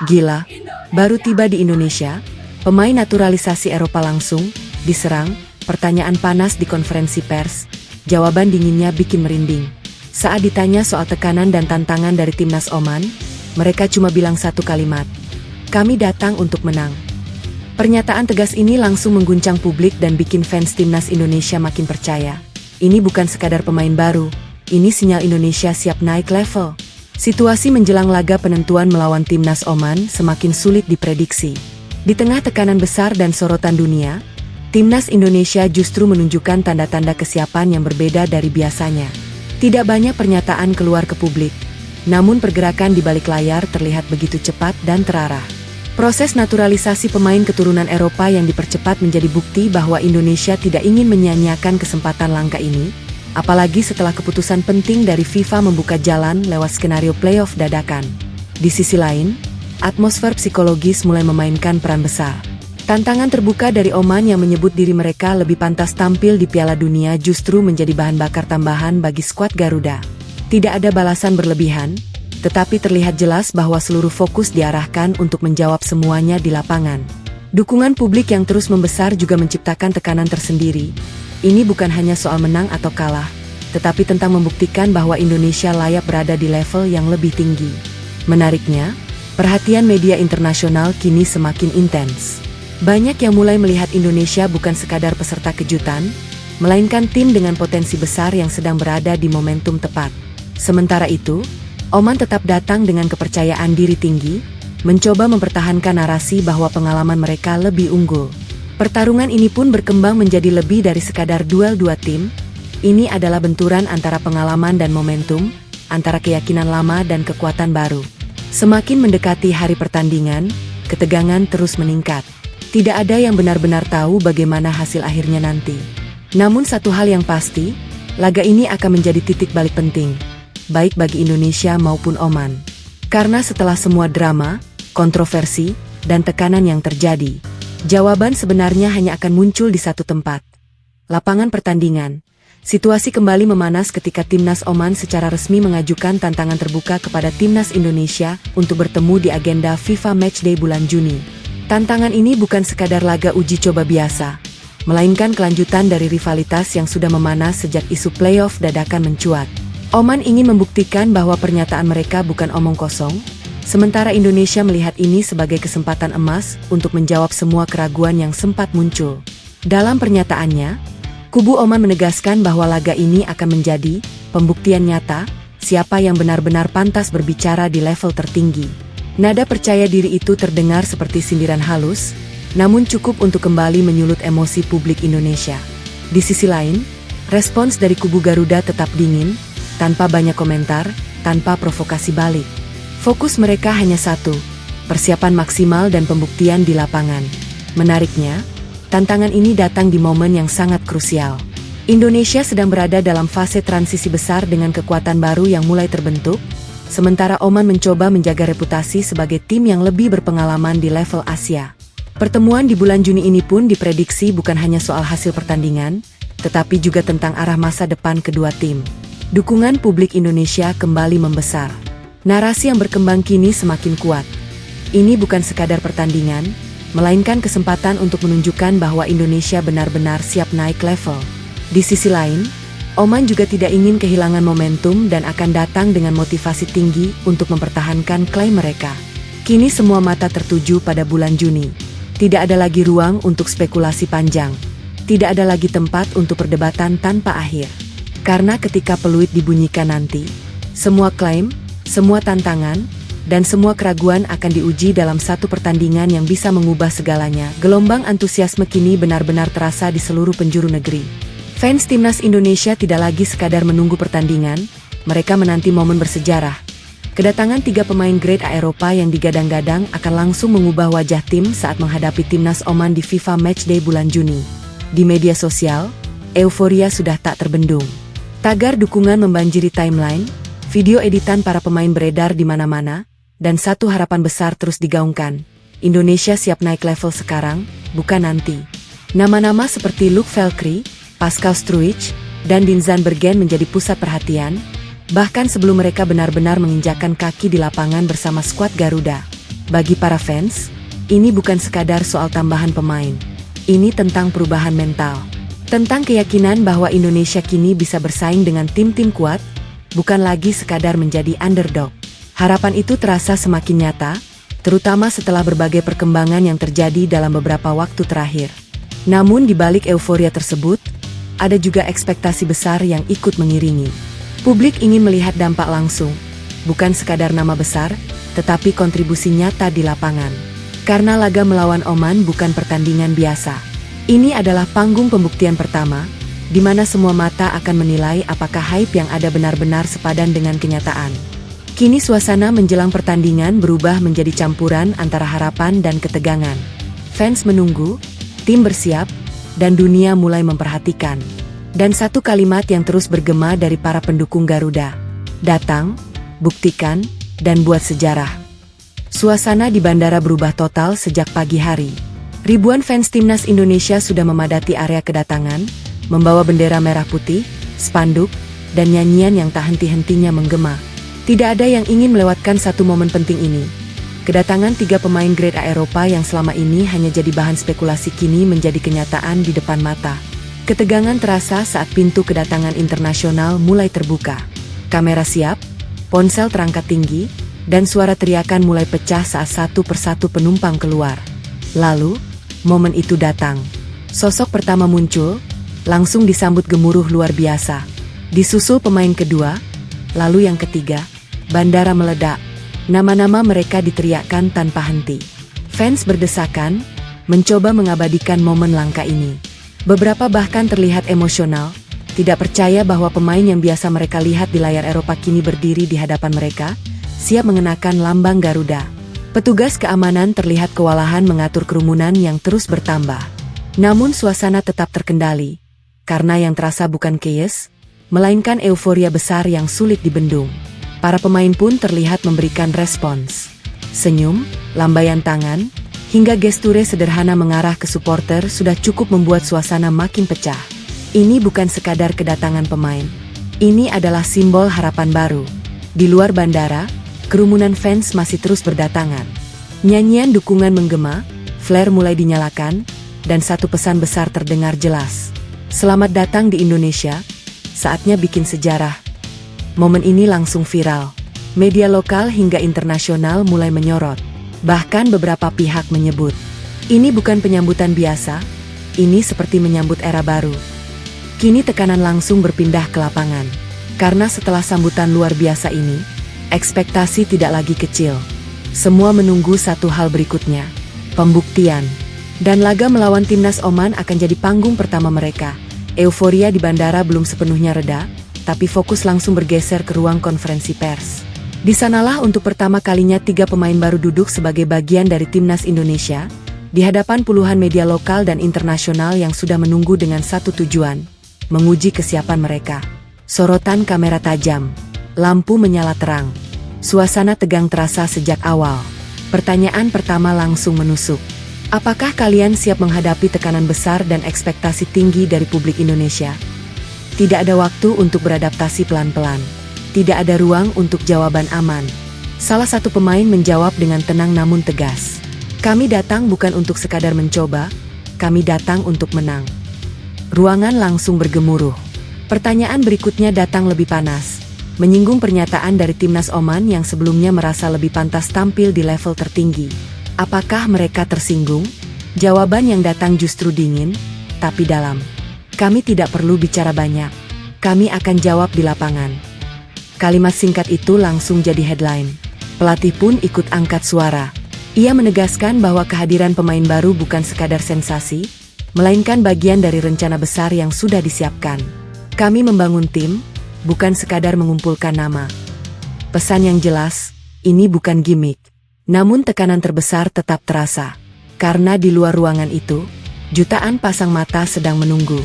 Gila, baru tiba di Indonesia, pemain naturalisasi Eropa langsung diserang, pertanyaan panas di konferensi pers, jawaban dinginnya bikin merinding. Saat ditanya soal tekanan dan tantangan dari timnas Oman, mereka cuma bilang satu kalimat, "Kami datang untuk menang." Pernyataan tegas ini langsung mengguncang publik dan bikin fans timnas Indonesia makin percaya. Ini bukan sekadar pemain baru, ini sinyal Indonesia siap naik level. Situasi menjelang laga penentuan melawan timnas Oman semakin sulit diprediksi. Di tengah tekanan besar dan sorotan dunia, timnas Indonesia justru menunjukkan tanda-tanda kesiapan yang berbeda dari biasanya. Tidak banyak pernyataan keluar ke publik, namun pergerakan di balik layar terlihat begitu cepat dan terarah. Proses naturalisasi pemain keturunan Eropa yang dipercepat menjadi bukti bahwa Indonesia tidak ingin menyia-nyiakan kesempatan langka ini, apalagi setelah keputusan penting dari FIFA membuka jalan lewat skenario playoff dadakan. Di sisi lain, atmosfer psikologis mulai memainkan peran besar. Tantangan terbuka dari Oman yang menyebut diri mereka lebih pantas tampil di Piala Dunia justru menjadi bahan bakar tambahan bagi skuad Garuda. Tidak ada balasan berlebihan, tetapi terlihat jelas bahwa seluruh fokus diarahkan untuk menjawab semuanya di lapangan. Dukungan publik yang terus membesar juga menciptakan tekanan tersendiri. Ini bukan hanya soal menang atau kalah, tetapi tentang membuktikan bahwa Indonesia layak berada di level yang lebih tinggi. Menariknya, perhatian media internasional kini semakin intens. Banyak yang mulai melihat Indonesia bukan sekadar peserta kejutan, melainkan tim dengan potensi besar yang sedang berada di momentum tepat. Sementara itu, Oman tetap datang dengan kepercayaan diri tinggi, mencoba mempertahankan narasi bahwa pengalaman mereka lebih unggul. Pertarungan ini pun berkembang menjadi lebih dari sekadar duel dua tim. Ini adalah benturan antara pengalaman dan momentum, antara keyakinan lama dan kekuatan baru. Semakin mendekati hari pertandingan, ketegangan terus meningkat. Tidak ada yang benar-benar tahu bagaimana hasil akhirnya nanti. Namun satu hal yang pasti, laga ini akan menjadi titik balik penting, baik bagi Indonesia maupun Oman. Karena setelah semua drama, kontroversi, dan tekanan yang terjadi, jawaban sebenarnya hanya akan muncul di satu tempat. Lapangan pertandingan. Situasi kembali memanas ketika timnas Oman secara resmi mengajukan tantangan terbuka kepada timnas Indonesia untuk bertemu di agenda FIFA Matchday bulan Juni. Tantangan ini bukan sekadar laga uji coba biasa, melainkan kelanjutan dari rivalitas yang sudah memanas sejak isu playoff dadakan mencuat. Oman ingin membuktikan bahwa pernyataan mereka bukan omong kosong, sementara Indonesia melihat ini sebagai kesempatan emas untuk menjawab semua keraguan yang sempat muncul. Dalam pernyataannya, kubu Oman menegaskan bahwa laga ini akan menjadi pembuktian nyata siapa yang benar-benar pantas berbicara di level tertinggi. Nada percaya diri itu terdengar seperti sindiran halus, namun cukup untuk kembali menyulut emosi publik Indonesia. Di sisi lain, respons dari kubu Garuda tetap dingin, tanpa banyak komentar, tanpa provokasi balik. Fokus mereka hanya satu, persiapan maksimal dan pembuktian di lapangan. Menariknya, tantangan ini datang di momen yang sangat krusial. Indonesia sedang berada dalam fase transisi besar dengan kekuatan baru yang mulai terbentuk, sementara Oman mencoba menjaga reputasi sebagai tim yang lebih berpengalaman di level Asia. Pertemuan di bulan Juni ini pun diprediksi bukan hanya soal hasil pertandingan, tetapi juga tentang arah masa depan kedua tim. Dukungan publik Indonesia kembali membesar. Narasi yang berkembang kini semakin kuat. Ini bukan sekadar pertandingan, melainkan kesempatan untuk menunjukkan bahwa Indonesia benar-benar siap naik level. Di sisi lain, Oman juga tidak ingin kehilangan momentum dan akan datang dengan motivasi tinggi untuk mempertahankan klaim mereka. Kini semua mata tertuju pada bulan Juni. Tidak ada lagi ruang untuk spekulasi panjang. Tidak ada lagi tempat untuk perdebatan tanpa akhir. Karena ketika peluit dibunyikan nanti, semua klaim, semua tantangan, dan semua keraguan akan diuji dalam satu pertandingan yang bisa mengubah segalanya. Gelombang antusiasme kini benar-benar terasa di seluruh penjuru negeri. Fans timnas Indonesia tidak lagi sekadar menunggu pertandingan, mereka menanti momen bersejarah. Kedatangan 3 pemain grade A Eropa yang digadang-gadang akan langsung mengubah wajah tim saat menghadapi timnas Oman di FIFA Matchday bulan Juni. Di media sosial, euforia sudah tak terbendung. Tagar dukungan membanjiri timeline, video editan para pemain beredar di mana-mana, dan satu harapan besar terus digaungkan. Indonesia siap naik level sekarang, bukan nanti. Nama-nama seperti Luke Velkri, Pascal Struijk, dan Dinzan Bergen menjadi pusat perhatian, bahkan sebelum mereka benar-benar menginjakkan kaki di lapangan bersama skuad Garuda. Bagi para fans, ini bukan sekadar soal tambahan pemain. Ini tentang perubahan mental. Tentang keyakinan bahwa Indonesia kini bisa bersaing dengan tim-tim kuat, bukan lagi sekadar menjadi underdog. Harapan itu terasa semakin nyata, terutama setelah berbagai perkembangan yang terjadi dalam beberapa waktu terakhir. Namun di balik euforia tersebut, ada juga ekspektasi besar yang ikut mengiringi. Publik ingin melihat dampak langsung, bukan sekadar nama besar, tetapi kontribusi nyata di lapangan. Karena laga melawan Oman bukan pertandingan biasa. Ini adalah panggung pembuktian pertama, di mana semua mata akan menilai apakah hype yang ada benar-benar sepadan dengan kenyataan. Kini suasana menjelang pertandingan berubah menjadi campuran antara harapan dan ketegangan. Fans menunggu, tim bersiap, dan dunia mulai memperhatikan. Dan satu kalimat yang terus bergema dari para pendukung Garuda. Datang, buktikan, dan buat sejarah. Suasana di bandara berubah total sejak pagi hari. Ribuan fans timnas Indonesia sudah memadati area kedatangan, membawa bendera merah putih, spanduk, dan nyanyian yang tak henti-hentinya menggema. Tidak ada yang ingin melewatkan satu momen penting ini. Kedatangan 3 pemain grade A Eropa yang selama ini hanya jadi bahan spekulasi kini menjadi kenyataan di depan mata. Ketegangan terasa saat pintu kedatangan internasional mulai terbuka. Kamera siap, ponsel terangkat tinggi, dan suara teriakan mulai pecah saat satu persatu penumpang keluar. Lalu, momen itu datang. Sosok pertama muncul, langsung disambut gemuruh luar biasa. Disusul pemain kedua, lalu yang ketiga. Bandara meledak. Nama-nama mereka diteriakkan tanpa henti. Fans berdesakan, mencoba mengabadikan momen langka ini. Beberapa bahkan terlihat emosional, tidak percaya bahwa pemain yang biasa mereka lihat di layar Eropa kini berdiri di hadapan mereka, siap mengenakan lambang Garuda. Petugas keamanan terlihat kewalahan mengatur kerumunan yang terus bertambah. Namun suasana tetap terkendali, karena yang terasa bukan chaos, melainkan euforia besar yang sulit dibendung. Para pemain pun terlihat memberikan respons. Senyum, lambaian tangan, hingga gesture sederhana mengarah ke supporter sudah cukup membuat suasana makin pecah. Ini bukan sekadar kedatangan pemain. Ini adalah simbol harapan baru. Di luar bandara, kerumunan fans masih terus berdatangan. Nyanyian dukungan menggema, flare mulai dinyalakan, dan satu pesan besar terdengar jelas. Selamat datang di Indonesia, saatnya bikin sejarah. Momen ini langsung viral. Media lokal hingga internasional mulai menyorot. Bahkan beberapa pihak menyebut, ini bukan penyambutan biasa, ini seperti menyambut era baru. Kini tekanan langsung berpindah ke lapangan. Karena setelah sambutan luar biasa ini, ekspektasi tidak lagi kecil. Semua menunggu satu hal berikutnya, pembuktian. Dan laga melawan timnas Oman akan jadi panggung pertama mereka. Euforia di bandara belum sepenuhnya reda, tapi fokus langsung bergeser ke ruang konferensi pers. Di sanalah untuk pertama kalinya 3 pemain baru duduk sebagai bagian dari timnas Indonesia, di hadapan puluhan media lokal dan internasional yang sudah menunggu dengan satu tujuan, menguji kesiapan mereka. Sorotan kamera tajam, lampu menyala terang. Suasana tegang terasa sejak awal. Pertanyaan pertama langsung menusuk. Apakah kalian siap menghadapi tekanan besar dan ekspektasi tinggi dari publik Indonesia? Tidak ada waktu untuk beradaptasi pelan-pelan. Tidak ada ruang untuk jawaban aman. Salah satu pemain menjawab dengan tenang namun tegas. Kami datang bukan untuk sekadar mencoba, kami datang untuk menang. Ruangan langsung bergemuruh. Pertanyaan berikutnya datang lebih panas. Menyinggung pernyataan dari timnas Oman yang sebelumnya merasa lebih pantas tampil di level tertinggi. Apakah mereka tersinggung? Jawaban yang datang justru dingin, tapi dalam. Kami tidak perlu bicara banyak. Kami akan jawab di lapangan. Kalimat singkat itu langsung jadi headline. Pelatih pun ikut angkat suara. Ia menegaskan bahwa kehadiran pemain baru bukan sekadar sensasi, melainkan bagian dari rencana besar yang sudah disiapkan. Kami membangun tim, bukan sekadar mengumpulkan nama. Pesan yang jelas, ini bukan gimmick. Namun tekanan terbesar tetap terasa. Karena di luar ruangan itu, jutaan pasang mata sedang menunggu.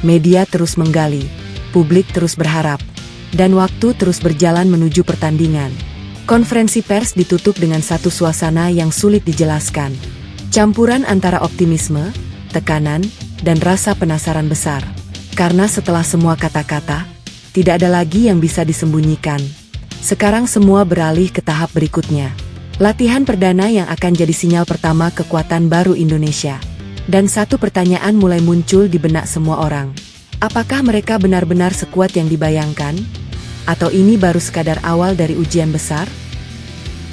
Media terus menggali, publik terus berharap, dan waktu terus berjalan menuju pertandingan. Konferensi pers ditutup dengan satu suasana yang sulit dijelaskan. Campuran antara optimisme, tekanan, dan rasa penasaran besar. Karena setelah semua kata-kata, tidak ada lagi yang bisa disembunyikan. Sekarang semua beralih ke tahap berikutnya. Latihan perdana yang akan jadi sinyal pertama kekuatan baru Indonesia. Dan satu pertanyaan mulai muncul di benak semua orang. Apakah mereka benar-benar sekuat yang dibayangkan? Atau ini baru sekadar awal dari ujian besar?